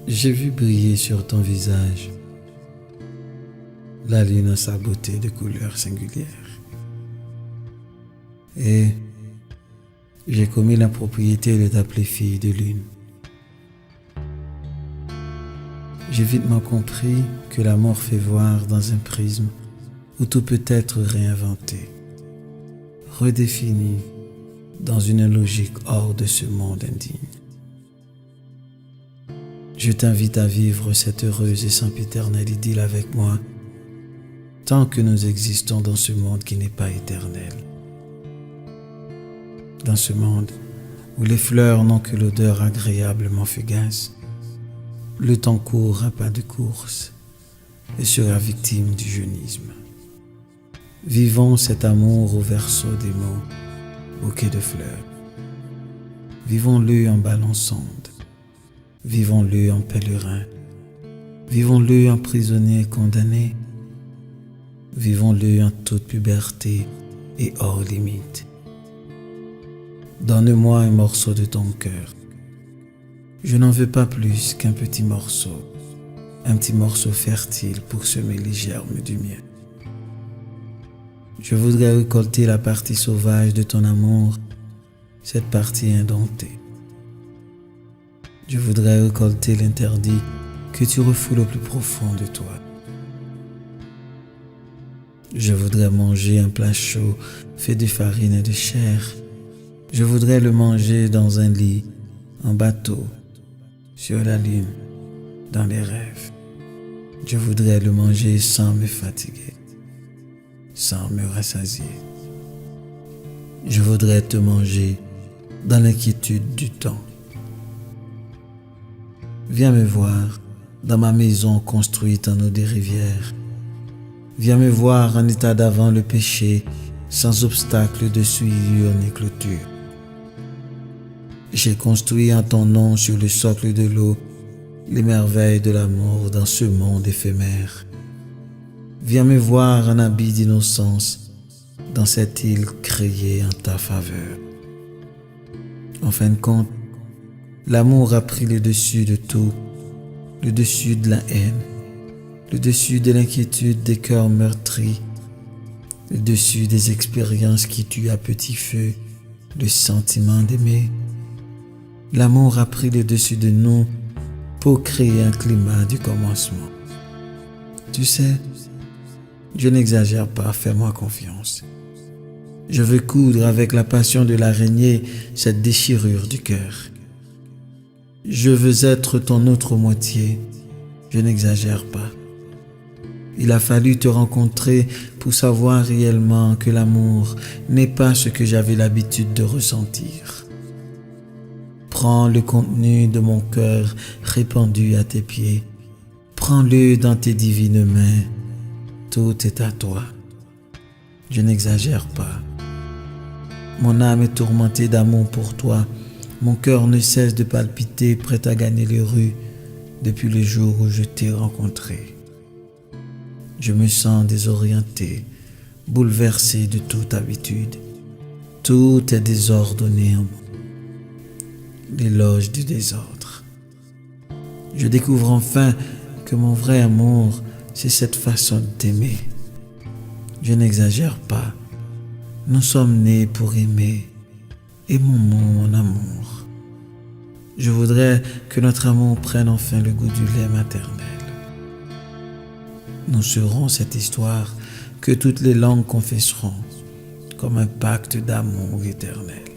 J'ai vu briller sur ton visage la lune en sa beauté de couleurs singulières. Et j'ai commis l'impropriété de t'appeler fille de lune. J'ai vitement compris que l'amour fait voir dans un prisme où tout peut être réinventé, redéfini dans une logique hors de ce monde indigne. Je t'invite à vivre cette heureuse et sempiternelle idylle avec moi, tant que nous existons dans ce monde qui n'est pas éternel. Dans ce monde où les fleurs n'ont que l'odeur agréablement fugace, le temps court à pas de course et sera victime du jeunisme. Vivons cet amour au verso des mots, bouquet de fleurs. Vivons-le en ballon sonde. Vivons-le en pèlerin. Vivons-le en prisonnier condamné. Vivons-le en toute puberté et hors limite. Donne-moi un morceau de ton cœur. Je n'en veux pas plus qu'un petit morceau, un petit morceau fertile pour semer les germes du mien. Je voudrais récolter la partie sauvage de ton amour, cette partie indomptée. Je voudrais récolter l'interdit que tu refoules au plus profond de toi. Je voudrais manger un plat chaud fait de farine et de chair. Je voudrais le manger dans un lit, en bateau, sur la lune, dans les rêves. Je voudrais le manger sans me fatiguer, sans me rassasier. Je voudrais te manger dans l'inquiétude du temps. Viens me voir dans ma maison construite en eau des rivières. Viens me voir en état d'avant le péché, sans obstacle de souillure ni clôture. J'ai construit en ton nom sur le socle de l'eau les merveilles de l'amour dans ce monde éphémère. Viens me voir en habit d'innocence dans cette île créée en ta faveur. En fin de compte, l'amour a pris le dessus de tout, le dessus de la haine, le dessus de l'inquiétude des cœurs meurtris, le dessus des expériences qui tuent à petit feu le sentiment d'aimer. L'amour a pris le dessus de nous pour créer un climat du commencement. Tu sais, je n'exagère pas, fais-moi confiance. Je veux coudre avec la passion de l'araignée cette déchirure du cœur. Je veux être ton autre moitié, je n'exagère pas. Il a fallu te rencontrer pour savoir réellement que l'amour n'est pas ce que j'avais l'habitude de ressentir. Prends le contenu de mon cœur répandu à tes pieds. Prends-le dans tes divines mains. Tout est à toi. Je n'exagère pas. Mon âme est tourmentée d'amour pour toi. Mon cœur ne cesse de palpiter, prêt à gagner les rues depuis le jour où je t'ai rencontré. Je me sens désorienté, bouleversé de toute habitude. Tout est désordonné en moi. L'éloge du désordre. Je découvre enfin que mon vrai amour, c'est cette façon d'aimer. Je n'exagère pas. Nous sommes nés pour aimer. Aimons-nous mon amour. Je voudrais que notre amour prenne enfin le goût du lait maternel. Nous serons cette histoire que toutes les langues confesseront comme un pacte d'amour éternel.